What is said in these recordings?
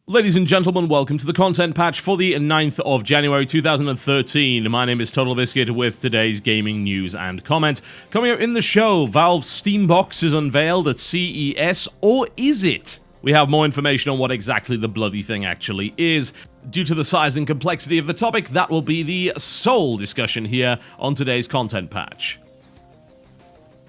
Ladies and gentlemen, welcome to the content patch for the 9th of January 2013. My name is TotalBiscuit with today's gaming news and comment. Coming up in the show, Valve's Steambox is unveiled at CES, or is it? We have more information on what exactly the bloody thing actually is. Due to the size and complexity of the topic, that will be the sole discussion here on today's content patch.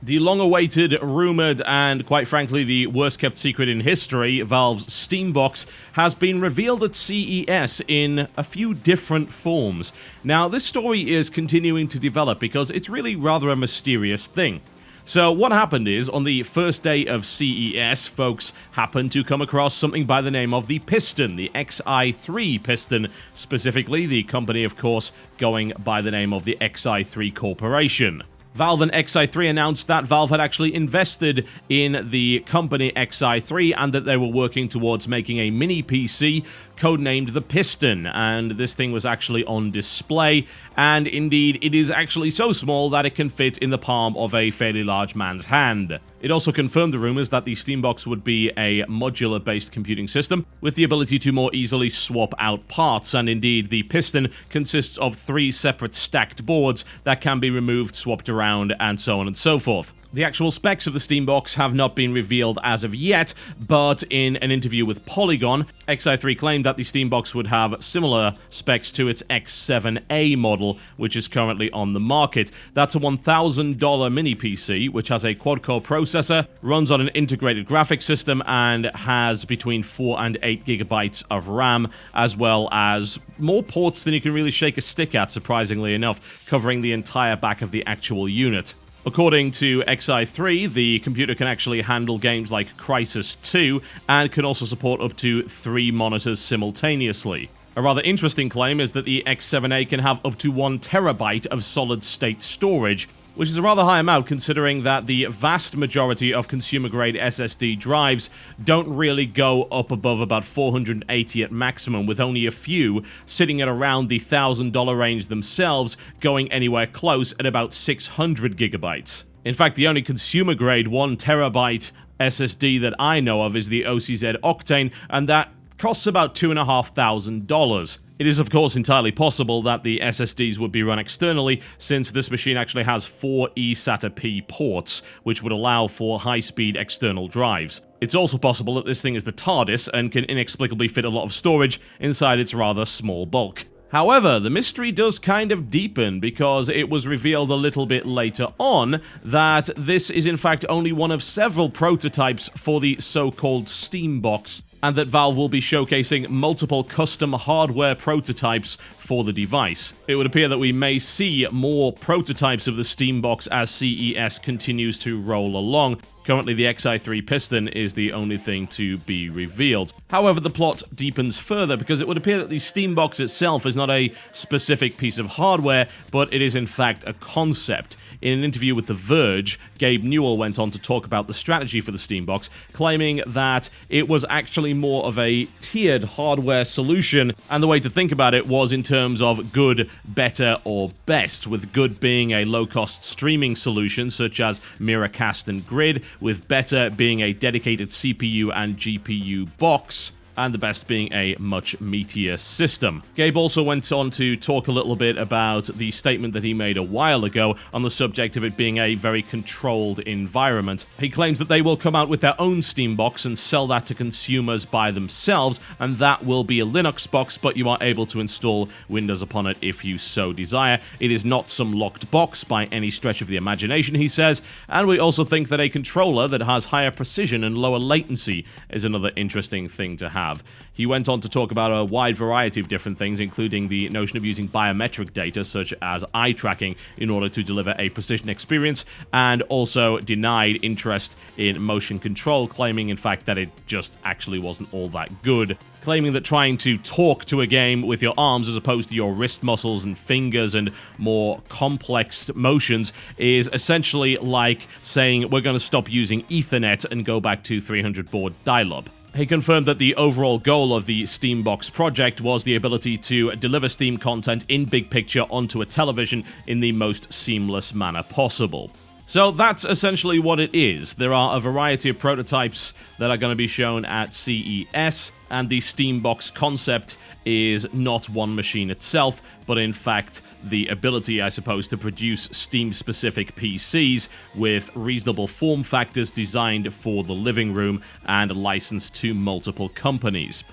The long-awaited, rumored, and quite frankly the worst-kept secret in history, Valve's Steambox, has been revealed at CES in a few different forms. Now, this story is continuing to develop because it's really rather a mysterious thing. So what happened is, on the first day of CES, folks happened to come across something by the name of the piston, the XI3 piston, specifically the company, of course, going by the name of the XI3 Corporation. Valve and XI3 announced that Valve had actually invested in the company XI3 and that they were working towards making a mini PC codenamed the Piston, and this thing was actually on display, and indeed it is actually so small that it can fit in the palm of a fairly large man's hand. It also confirmed the rumors that the Steambox would be a modular-based computing system with the ability to more easily swap out parts, and indeed the Piston consists of 3 separate stacked boards that can be removed, swapped around, and so on and so forth. The actual specs of the Steambox have not been revealed as of yet, but in an interview with Polygon, XI3 claimed that the Steambox would have similar specs to its X7A model, which is currently on the market. That's a $1,000 mini PC, which has a quad-core processor, runs on an integrated graphics system, and has between 4 and 8 gigabytes of RAM, as well as more ports than you can really shake a stick at, surprisingly enough, covering the entire back of the actual unit. According to XI3, the computer can actually handle games like Crysis 2 and can also support up to 3 monitors simultaneously. A rather interesting claim is that the X7A can have up to 1 terabyte of solid-state storage, which is a rather high amount considering that the vast majority of consumer-grade SSD drives don't really go up above about 480 at maximum, with only a few sitting at around the $1,000 range themselves, going anywhere close at about 600 gigabytes. In fact, the only consumer-grade 1 terabyte SSD that I know of is the OCZ Octane, and that costs about $2,500. It is of course entirely possible that the SSDs would be run externally, since this machine actually has 4 eSATA-P ports, which would allow for high-speed external drives. It's also possible that this thing is the TARDIS and can inexplicably fit a lot of storage inside its rather small bulk. However, the mystery does kind of deepen because it was revealed a little bit later on that this is in fact only one of several prototypes for the so-called Steambox, and that Valve will be showcasing multiple custom hardware prototypes for the device. It would appear that we may see more prototypes of the Steambox as CES continues to roll along. Currently, the XI3 piston is the only thing to be revealed. However, the plot deepens further because it would appear that the Steambox itself is not a specific piece of hardware, but it is in fact a concept. In an interview with The Verge, Gabe Newell went on to talk about the strategy for the Steambox, claiming that it was actually more of a tiered hardware solution, and the way to think about it was in terms of good, better, or best, with good being a low-cost streaming solution such as Miracast and Grid, with better being a dedicated CPU and GPU box, and the best being a much meatier system. Gabe also went on to talk a little bit about the statement that he made a while ago on the subject of it being a very controlled environment. He claims that they will come out with their own Steambox and sell that to consumers by themselves, and that will be a Linux box, but you are able to install Windows upon it if you so desire. It is not some locked box by any stretch of the imagination, he says, and we also think that a controller that has higher precision and lower latency is another interesting thing to have. He went on to talk about a wide variety of different things, including the notion of using biometric data such as eye tracking in order to deliver a precision experience, and also denied interest in motion control, claiming in fact that it just actually wasn't all that good. Claiming that trying to talk to a game with your arms as opposed to your wrist muscles and fingers and more complex motions is essentially like saying we're going to stop using Ethernet and go back to 300 baud dial-up. He confirmed that the overall goal of the Steambox project was the ability to deliver Steam content in big picture onto a television in the most seamless manner possible. So that's essentially what it is. There are a variety of prototypes that are going to be shown at CES, and the Steambox concept is not one machine itself, but in fact the ability, I suppose, to produce Steam-specific PCs with reasonable form factors designed for the living room and licensed to multiple companies.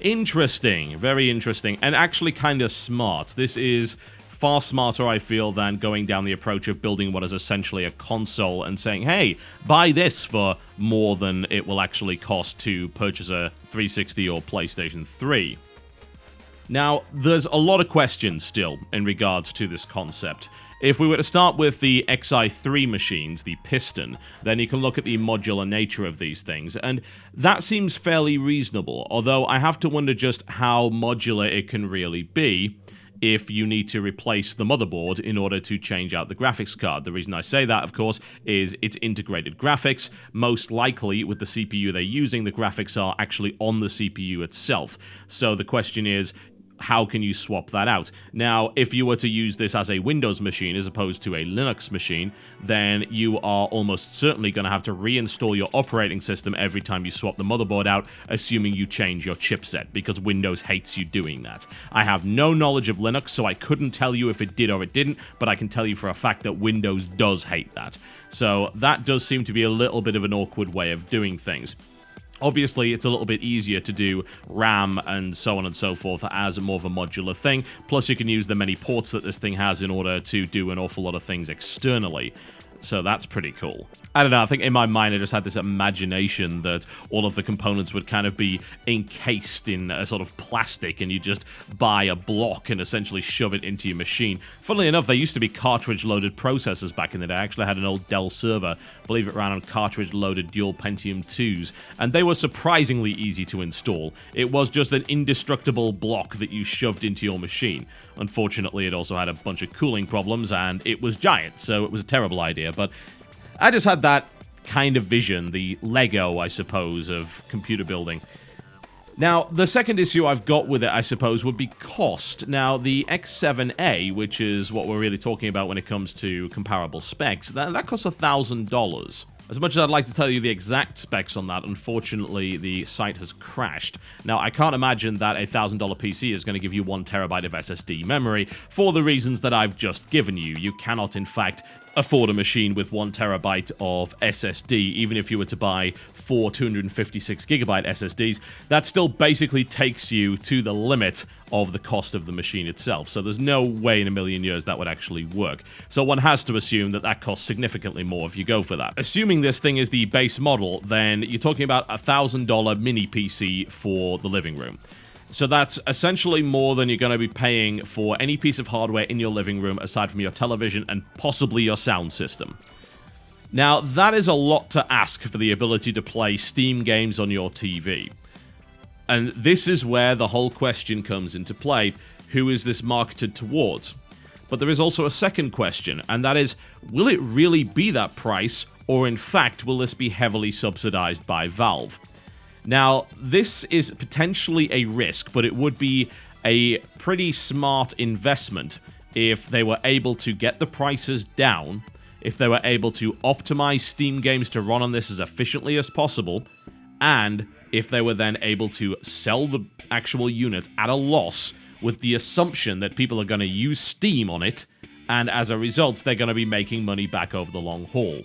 Interesting, very interesting, and actually kind of smart. This is far smarter, I feel, than going down the approach of building what is essentially a console and saying, hey, buy this for more than it will actually cost to purchase a 360 or PlayStation 3. Now, there's a lot of questions still in regards to this concept. If we were to start with the Xi3 machines, the piston, then you can look at the modular nature of these things, and that seems fairly reasonable, although I have to wonder just how modular it can really be if you need to replace the motherboard in order to change out the graphics card. The reason I say that, of course, is it's integrated graphics. Most likely, with the CPU they're using, the graphics are actually on the CPU itself. So the question is, how can you swap that out? Now, if you were to use this as a Windows machine as opposed to a Linux machine, then you are almost certainly going to have to reinstall your operating system every time you swap the motherboard out, assuming you change your chipset, because Windows hates you doing that. I have no knowledge of Linux, so I couldn't tell you if it did or it didn't, but I can tell you for a fact that Windows does hate that. So that does seem to be a little bit of an awkward way of doing things. Obviously, it's a little bit easier to do RAM and so on and so forth as more of a modular thing, plus you can use the many ports that this thing has in order to do an awful lot of things externally. So that's pretty cool. I don't know, I think in my mind I just had this imagination that all of the components would kind of be encased in a sort of plastic and you just buy a block and essentially shove it into your machine. Funnily enough, there used to be cartridge-loaded processors back in the day. I actually had an old Dell server, I believe it ran on cartridge-loaded dual Pentium 2s, and they were surprisingly easy to install. It was just an indestructible block that you shoved into your machine. Unfortunately, it also had a bunch of cooling problems, and it was giant, so it was a terrible idea, but I just had that kind of vision, the Lego, I suppose, of computer building. Now, the second issue I've got with it, I suppose, would be cost. Now, the X7A, which is what we're really talking about when it comes to comparable specs, that costs $1,000. As much as I'd like to tell you the exact specs on that, unfortunately, the site has crashed. Now, I can't imagine that a $1,000 PC is going to give you 1 terabyte of SSD memory for the reasons that I've just given you. You cannot, in fact, afford a machine with 1 terabyte of SSD, even if you were to buy 4 256GB SSDs. That still basically takes you to the limit of the cost of the machine itself, so there's no way in a million years that would actually work. So one has to assume that that costs significantly more if you go for that. Assuming this thing is the base model, then you're talking about a $1,000 mini PC for the living room. So that's essentially more than you're going to be paying for any piece of hardware in your living room aside from your television and possibly your sound system. Now, that is a lot to ask for the ability to play Steam games on your TV. And this is where the whole question comes into play. Who is this marketed towards? But there is also a second question, and that is, will it really be that price, or in fact, will this be heavily subsidized by Valve? Now, this is potentially a risk, but it would be a pretty smart investment if they were able to get the prices down, if they were able to optimize Steam games to run on this as efficiently as possible, and if they were then able to sell the actual unit at a loss with the assumption that people are going to use Steam on it, and as a result, they're going to be making money back over the long haul.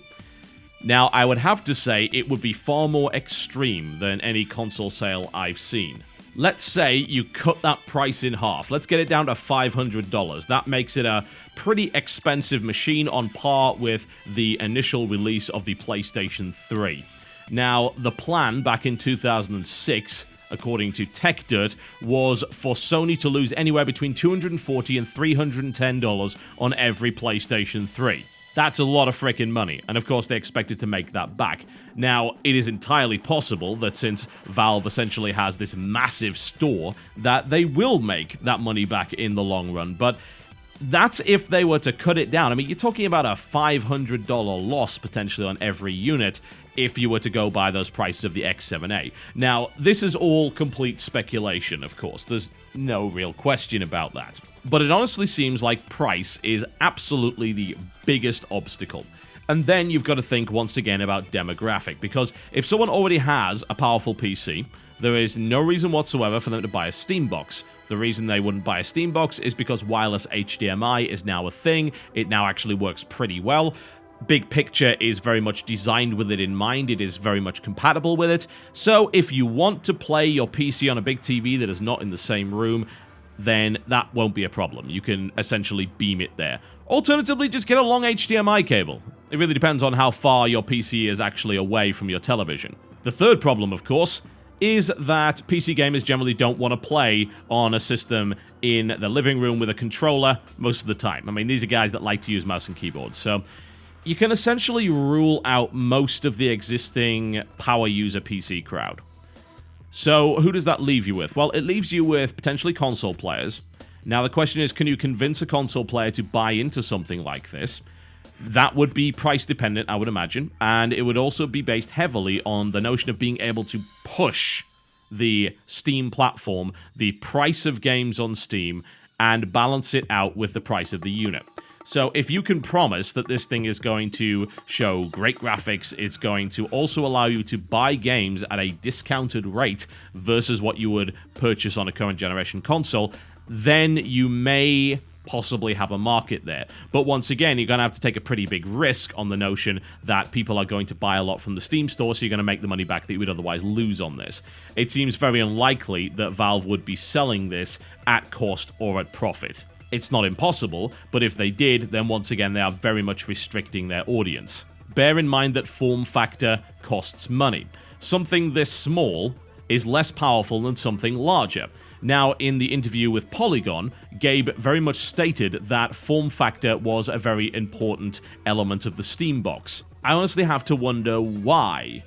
Now, I would have to say it would be far more extreme than any console sale I've seen. Let's say you cut that price in half. Let's get it down to $500. That makes it a pretty expensive machine on par with the initial release of the PlayStation 3. Now, the plan back in 2006, according to TechDirt, was for Sony to lose anywhere between $240 and $310 on every PlayStation 3. That's a lot of frickin' money, and of course they expected to make that back. Now, it is entirely possible that since Valve essentially has this massive store, that they will make that money back in the long run, but that's if they were to cut it down. I mean, you're talking about a $500 loss potentially on every unit if you were to go by those prices of the X7A. Now, this is all complete speculation, of course. There's no real question about that. But it honestly seems like price is absolutely the biggest obstacle. And then you've got to think once again about demographic, because if someone already has a powerful PC, there is no reason whatsoever for them to buy a Steambox. The reason they wouldn't buy a Steambox is because wireless HDMI is now a thing. It now actually works pretty well. Big Picture is very much designed with it in mind. It is very much compatible with it. So if you want to play your PC on a big TV that is not in the same room, then that won't be a problem. You can essentially beam it there. Alternatively, just get a long HDMI cable. It really depends on how far your PC is actually away from your television. The third problem, of course, is that PC gamers generally don't want to play on a system in the living room with a controller most of the time. I mean, these are guys that like to use mouse and keyboard, so you can essentially rule out most of the existing power user PC crowd. So who does that leave you with? Well, it leaves you with potentially console players. Now the question is, can you convince a console player to buy into something like this? That would be price dependent, I would imagine, and it would also be based heavily on the notion of being able to push the Steam platform, the price of games on Steam, and balance it out with the price of the unit. So if you can promise that this thing is going to show great graphics, it's going to also allow you to buy games at a discounted rate versus what you would purchase on a current generation console, then you may possibly have a market there. But once again, you're going to have to take a pretty big risk on the notion that people are going to buy a lot from the Steam store, so you're going to make the money back that you would otherwise lose on this. It seems very unlikely that Valve would be selling this at cost or at profit. It's not impossible, but if they did, then once again, they are very much restricting their audience. Bear in mind that form factor costs money. Something this small is less powerful than something larger. Now, in the interview with Polygon, Gabe very much stated that form factor was a very important element of the Steambox. I honestly have to wonder why.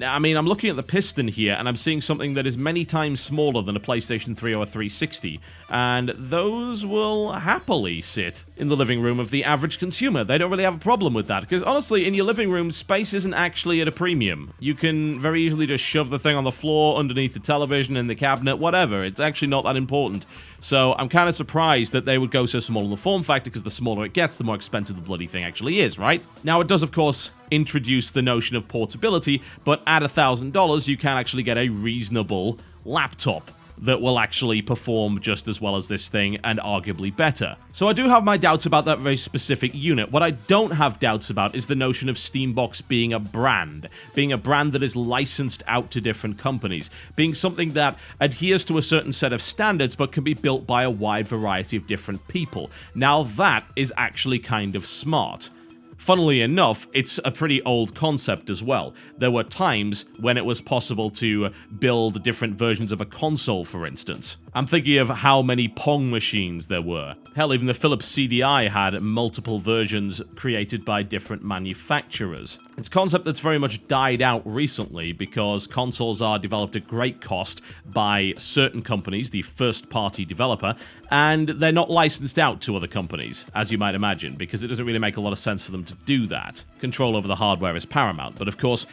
I mean, I'm looking at the piston here, and I'm seeing something that is many times smaller than a PlayStation 3 or a 360, and those will happily sit in the living room of the average consumer. They don't really have a problem with that, because honestly, in your living room, space isn't actually at a premium. You can very easily just shove the thing on the floor, underneath the television, in the cabinet, whatever. It's actually not that important. So I'm kind of surprised that they would go so small in the form factor, because the smaller it gets, the more expensive the bloody thing actually is, right? Now, it does, of course, introduce the notion of portability, but at $1,000 you can actually get a reasonable laptop that will actually perform just as well as this thing, and arguably better. So I do have my doubts about that very specific unit. What I don't have doubts about is the notion of Steambox being a brand that is licensed out to different companies, being something that adheres to a certain set of standards but can be built by a wide variety of different people. Now that is actually kind of smart. Funnily enough, it's a pretty old concept as well. There were times when it was possible to build different versions of a console, for instance. I'm thinking of how many Pong machines there were. Hell, even the Philips CDI had multiple versions created by different manufacturers. It's a concept that's very much died out recently because consoles are developed at great cost by certain companies, the first-party developer, and they're not licensed out to other companies, as you might imagine, because it doesn't really make a lot of sense for them to do that. Control over the hardware is paramount, but of course,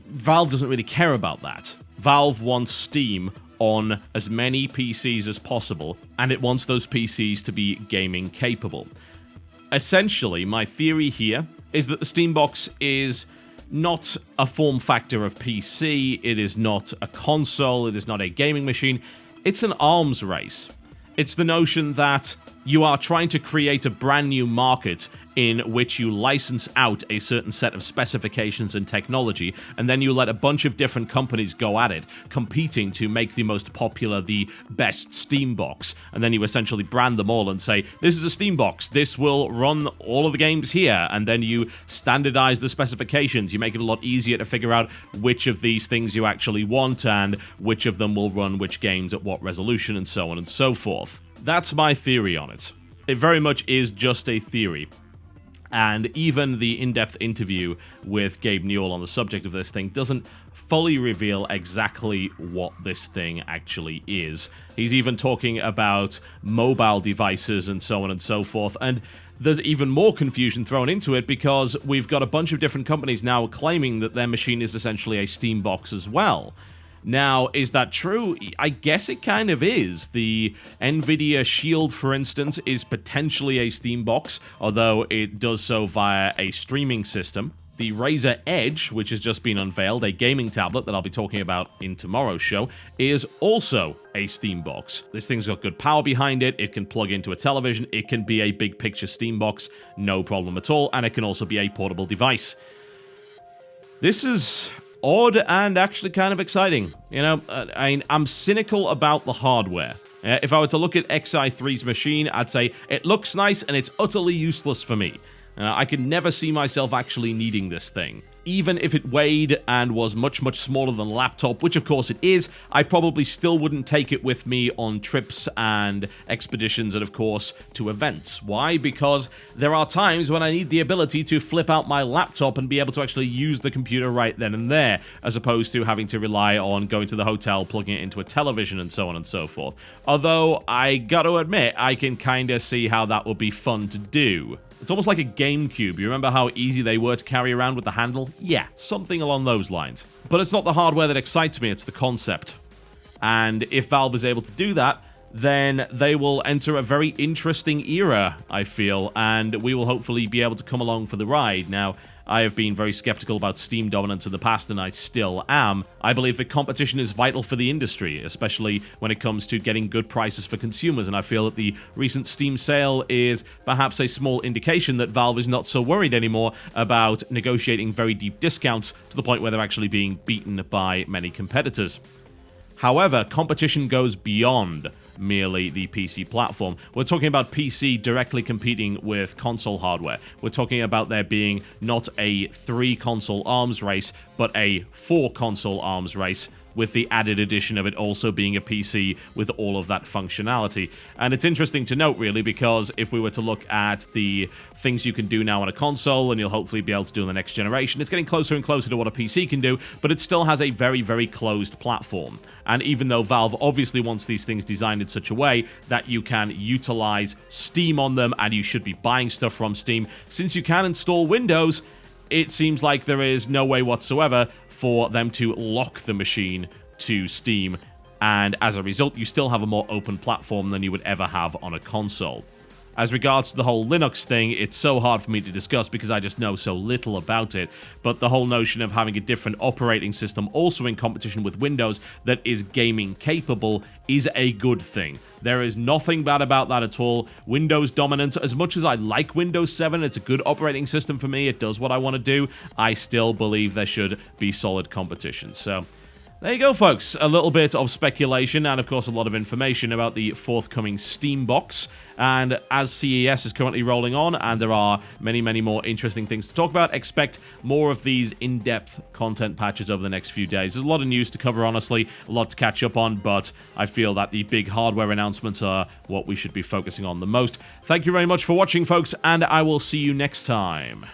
Valve doesn't really care about that. Valve wants Steam on as many PCs as possible, and it wants those PCs to be gaming capable. Essentially, my theory here is that the Steambox is not a form factor of PC, it is not a console, it is not a gaming machine, it's an arms race. It's the notion that you are trying to create a brand new market in which you license out a certain set of specifications and technology, and then you let a bunch of different companies go at it, competing to make the most popular, the best Steambox, and then you essentially brand them all and say, this is a Steambox, this will run all of the games here, and then you standardize the specifications, you make it a lot easier to figure out which of these things you actually want, and which of them will run which games at what resolution, and so on and so forth. That's my theory on it. It very much is just a theory. And even the in-depth interview with Gabe Newell on the subject of this thing doesn't fully reveal exactly what this thing actually is. He's even talking about mobile devices and so on and so forth, and there's even more confusion thrown into it because we've got a bunch of different companies now claiming that their machine is essentially a Steambox as well. Now, is that true? I guess it kind of is. The NVIDIA Shield, for instance, is potentially a Steambox, although it does so via a streaming system. The Razer Edge, which has just been unveiled, a gaming tablet that I'll be talking about in tomorrow's show, is also a Steambox. This thing's got good power behind it, it can plug into a television, it can be a big picture Steambox, no problem at all, and it can also be a portable device. This is odd and actually kind of exciting. You know, I'm cynical about the hardware. If I were to look at Xi3's machine, I'd say it looks nice and it's utterly useless for me. I could never see myself actually needing this thing. Even if it weighed and was much, much smaller than a laptop, which of course it is, I probably still wouldn't take it with me on trips and expeditions and of course to events. Why? Because there are times when I need the ability to flip out my laptop and be able to actually use the computer right then and there, as opposed to having to rely on going to the hotel, plugging it into a television and so on and so forth. Although, I gotta admit, I can kinda see how that would be fun to do. It's almost like a GameCube. You remember how easy they were to carry around with the handle? Yeah, something along those lines. But it's not the hardware that excites me, it's the concept. And if Valve is able to do that, then they will enter a very interesting era, I feel, and we will hopefully be able to come along for the ride. Now, I have been very skeptical about Steam dominance in the past, and I still am. I believe that competition is vital for the industry, especially when it comes to getting good prices for consumers, and I feel that the recent Steam sale is perhaps a small indication that Valve is not so worried anymore about negotiating very deep discounts to the point where they're actually being beaten by many competitors. However, competition goes beyond merely the PC platform. We're talking about PC directly competing with console hardware. We're talking about there being not a 3-console arms race, but a 4-console arms race, with the added addition of it also being a PC with all of that functionality. And it's interesting to note, really, because if we were to look at the things you can do now on a console, and you'll hopefully be able to do in the next generation, it's getting closer and closer to what a PC can do, but it still has a very, very closed platform. And even though Valve obviously wants these things designed in such a way that you can utilize Steam on them, and you should be buying stuff from Steam, since you can install Windows, it seems like there is no way whatsoever for them to lock the machine to Steam, and as a result, you still have a more open platform than you would ever have on a console. As regards to the whole Linux thing, it's so hard for me to discuss because I just know so little about it, but the whole notion of having a different operating system also in competition with Windows that is gaming capable is a good thing. There is nothing bad about that at all. Windows dominance, as much as I like Windows 7, it's a good operating system for me, it does what I want to do, I still believe there should be solid competition. So there you go, folks. A little bit of speculation and, of course, a lot of information about the forthcoming Steambox. And as CES is currently rolling on, and there are many, many more interesting things to talk about, expect more of these in-depth content patches over the next few days. There's a lot of news to cover, honestly, a lot to catch up on, but I feel that the big hardware announcements are what we should be focusing on the most. Thank you very much for watching, folks, and I will see you next time.